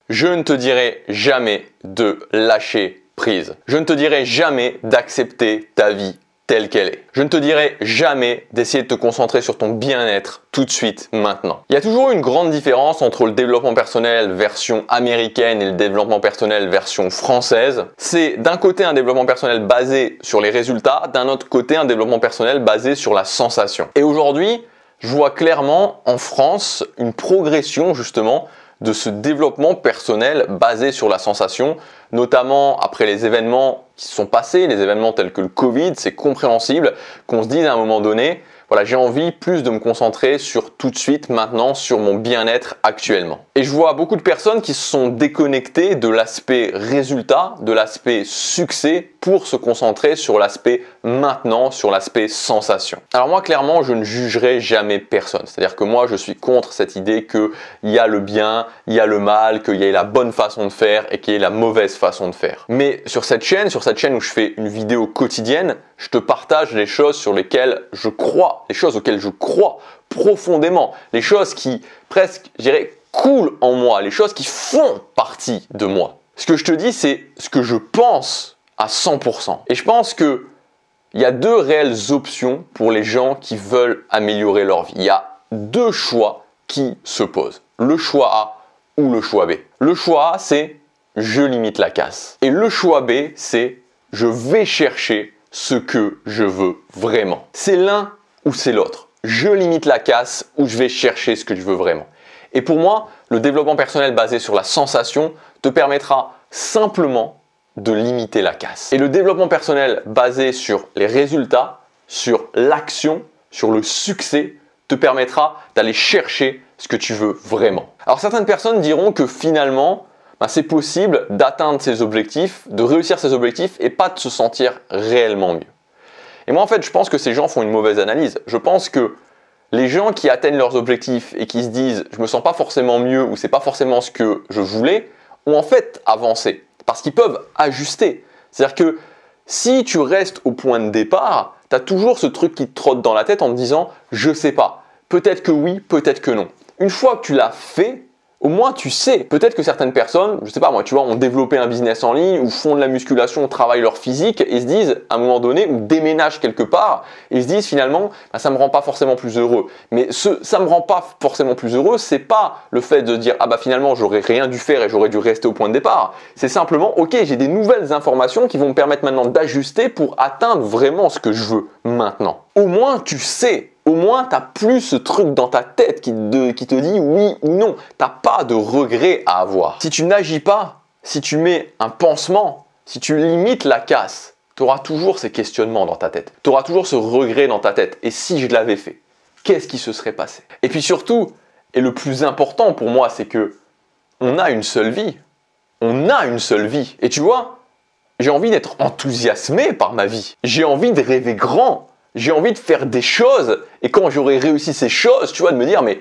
Je ne te dirai jamais de lâcher prise. Je ne te dirai jamais d'accepter ta vie telle qu'elle est. Je ne te dirai jamais d'essayer de te concentrer sur ton bien-être tout de suite, maintenant. Il y a toujours une grande différence entre le développement personnel version américaine et le développement personnel version française. C'est d'un côté un développement personnel basé sur les résultats, d'un autre côté un développement personnel basé sur la sensation. Et aujourd'hui, je vois clairement en France une progression justement de ce développement personnel basé sur la sensation, notamment après les événements qui se sont passés, les événements tels que le Covid. C'est compréhensible qu'on se dise à un moment donné, voilà, j'ai envie plus de me concentrer sur tout de suite, maintenant, sur mon bien-être actuellement. Et je vois beaucoup de personnes qui se sont déconnectées de l'aspect résultat, de l'aspect succès, pour se concentrer sur l'aspect maintenant, sur l'aspect sensation. Alors moi, clairement, je ne jugerai jamais personne. C'est-à-dire que moi, je suis contre cette idée qu'il y a le bien, il y a le mal, qu'il y ait la bonne façon de faire et qu'il y ait la mauvaise façon de faire. Mais sur cette chaîne où je fais une vidéo quotidienne, je te partage les choses sur lesquelles je crois, les choses auxquelles je crois profondément, les choses qui presque, je dirais, coulent en moi, les choses qui font partie de moi. Ce que je te dis, c'est ce que je pense à 100%. Et je pense que il y a deux réelles options pour les gens qui veulent améliorer leur vie. Il y a deux choix qui se posent. Le choix A ou le choix B. Le choix A, c'est je limite la casse. Et le choix B, c'est je vais chercher ce que je veux vraiment. C'est l'un ou c'est l'autre. Je limite la casse ou je vais chercher ce que je veux vraiment. Et pour moi, le développement personnel basé sur la sensation te permettra simplement de limiter la casse. Et le développement personnel basé sur les résultats, sur l'action, sur le succès, te permettra d'aller chercher ce que tu veux vraiment. Alors certaines personnes diront que finalement, c'est possible d'atteindre ses objectifs, de réussir ses objectifs et pas de se sentir réellement mieux. Et moi en fait, je pense que ces gens font une mauvaise analyse. Je pense que les gens qui atteignent leurs objectifs et qui se disent « je me sens pas forcément mieux » ou « c'est pas forcément ce que je voulais » ont en fait avancé. Parce qu'ils peuvent ajuster. C'est-à-dire que si tu restes au point de départ, tu as toujours ce truc qui te trotte dans la tête en te disant « je sais pas, peut-être que oui, peut-être que non ». Une fois que tu l'as fait, au moins tu sais. Peut-être que certaines personnes, je sais pas moi, tu vois, ont développé un business en ligne ou font de la musculation, travaillent leur physique et se disent à un moment donné ou déménagent quelque part et se disent finalement ça me rend pas forcément plus heureux. Mais ça me rend pas forcément plus heureux, c'est pas le fait de dire ah bah finalement j'aurais rien dû faire et j'aurais dû rester au point de départ. C'est simplement ok, j'ai des nouvelles informations qui vont me permettre maintenant d'ajuster pour atteindre vraiment ce que je veux maintenant. Au moins tu sais. Au moins, tu n'as plus ce truc dans ta tête qui te dit oui ou non. Tu n'as pas de regret à avoir. Si tu n'agis pas, si tu mets un pansement, si tu limites la casse, tu auras toujours ces questionnements dans ta tête. Tu auras toujours ce regret dans ta tête. Et si je l'avais fait, qu'est-ce qui se serait passé? Et puis surtout, et le plus important pour moi, c'est que on a une seule vie. On a une seule vie. Et tu vois, j'ai envie d'être enthousiasmé par ma vie. J'ai envie de rêver grand. J'ai envie de faire des choses et quand j'aurai réussi ces choses, tu vois, de me dire mais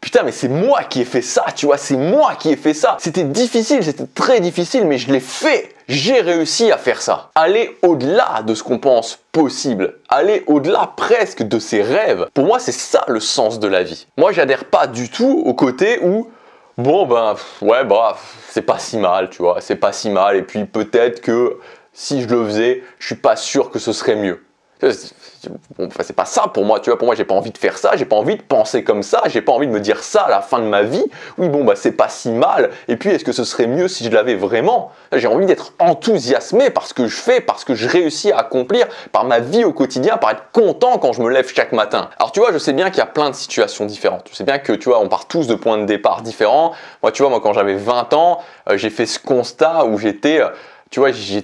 putain mais c'est moi qui ai fait ça, tu vois, c'est moi qui ai fait ça. C'était difficile, c'était très difficile mais je l'ai fait. J'ai réussi à faire ça. Aller au-delà de ce qu'on pense possible, aller au-delà presque de ses rêves. Pour moi, c'est ça le sens de la vie. Moi, j'adhère pas du tout au côté où bon ben ouais bah c'est pas si mal, tu vois, c'est pas si mal et puis peut-être que si je le faisais, je suis pas sûr que ce serait mieux. Bon, enfin, c'est pas ça pour moi, tu vois, pour moi j'ai pas envie de faire ça, j'ai pas envie de penser comme ça, j'ai pas envie de me dire ça à la fin de ma vie. Oui bon bah c'est pas si mal, et puis est-ce que ce serait mieux si je l'avais vraiment? J'ai envie d'être enthousiasmé par ce que je fais, par ce que je réussis à accomplir, par ma vie au quotidien, par être content quand je me lève chaque matin. Alors tu vois, je sais bien qu'il y a plein de situations différentes, je sais bien que tu vois, on part tous de points de départ différents. Moi tu vois, quand j'avais 20 ans, j'ai fait ce constat où j'étais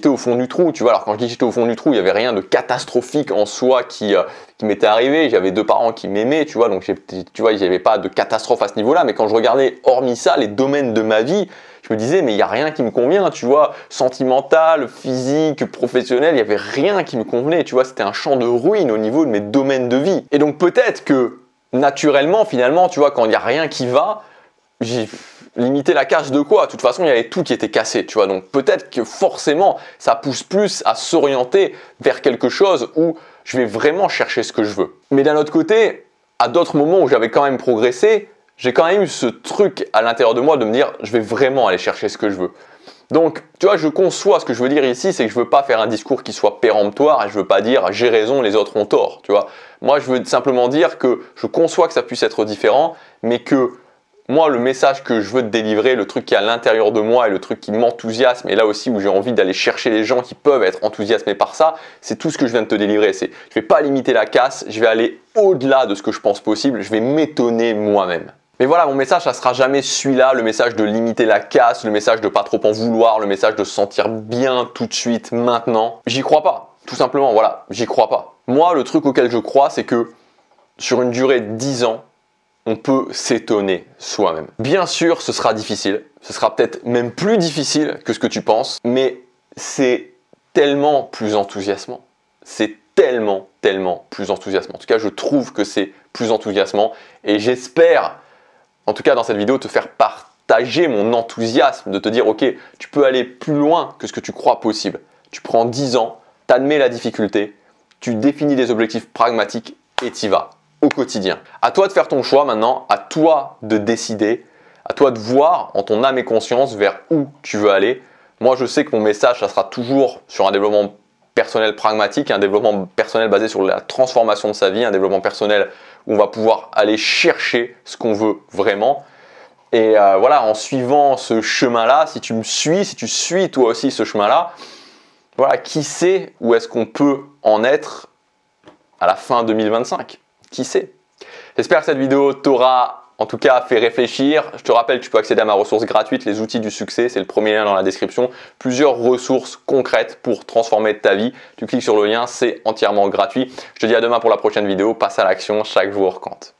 au fond du trou, tu vois. Alors quand je dis j'étais au fond du trou, il n'y avait rien de catastrophique en soi qui m'était arrivé. J'avais 2 parents qui m'aimaient, tu vois, donc tu vois, il n'y avait pas de catastrophe à ce niveau-là. Mais quand je regardais, hormis ça, les domaines de ma vie, je me disais, mais il n'y a rien qui me convient, tu vois. Sentimental, physique, professionnel, il n'y avait rien qui me convenait, tu vois. C'était un champ de ruines au niveau de mes domaines de vie. Et donc peut-être que naturellement, finalement, tu vois, quand il n'y a rien qui va, j'ai limité la casse de quoi? De toute façon, il y avait tout qui était cassé, tu vois. Donc peut-être que forcément, ça pousse plus à s'orienter vers quelque chose où je vais vraiment chercher ce que je veux. Mais d'un autre côté, à d'autres moments où j'avais quand même progressé, j'ai quand même eu ce truc à l'intérieur de moi de me dire je vais vraiment aller chercher ce que je veux. Donc, tu vois, je conçois ce que je veux dire ici, c'est que je veux pas faire un discours qui soit péremptoire et je veux pas dire j'ai raison, les autres ont tort, tu vois. Moi, je veux simplement dire que je conçois que ça puisse être différent, mais que moi, le message que je veux te délivrer, le truc qui est à l'intérieur de moi et le truc qui m'enthousiasme, et là aussi où j'ai envie d'aller chercher les gens qui peuvent être enthousiasmés par ça, c'est tout ce que je viens de te délivrer. Je vais pas limiter la casse, je vais aller au-delà de ce que je pense possible, je vais m'étonner moi-même. Mais voilà, mon message, ça sera jamais celui-là, le message de limiter la casse, le message de pas trop en vouloir, le message de se sentir bien tout de suite, maintenant. J'y crois pas, tout simplement, voilà, j'y crois pas. Moi, le truc auquel je crois, c'est que sur une durée de 10 ans, on peut s'étonner soi-même. Bien sûr, ce sera difficile, ce sera peut-être même plus difficile que ce que tu penses, mais c'est tellement plus enthousiasmant. C'est tellement plus enthousiasmant. En tout cas, je trouve que c'est plus enthousiasmant et j'espère, en tout cas dans cette vidéo, te faire partager mon enthousiasme, de te dire ok, tu peux aller plus loin que ce que tu crois possible. Tu prends 10 ans, tu admets la difficulté, tu définis des objectifs pragmatiques et t'y vas au quotidien. À toi de faire ton choix maintenant, à toi de décider, à toi de voir en ton âme et conscience vers où tu veux aller. Moi, je sais que mon message, ça sera toujours sur un développement personnel pragmatique, un développement personnel basé sur la transformation de sa vie, un développement personnel où on va pouvoir aller chercher ce qu'on veut vraiment. Et voilà, en suivant ce chemin-là, si tu me suis, si tu suis toi aussi ce chemin-là, voilà, qui sait où est-ce qu'on peut en être à la fin 2025 ? Qui sait? J'espère que cette vidéo t'aura en tout cas fait réfléchir. Je te rappelle que tu peux accéder à ma ressource gratuite, les outils du succès, c'est le premier lien dans la description. Plusieurs ressources concrètes pour transformer ta vie. Tu cliques sur le lien, c'est entièrement gratuit. Je te dis à demain pour la prochaine vidéo. Passe à l'action, chaque jour compte.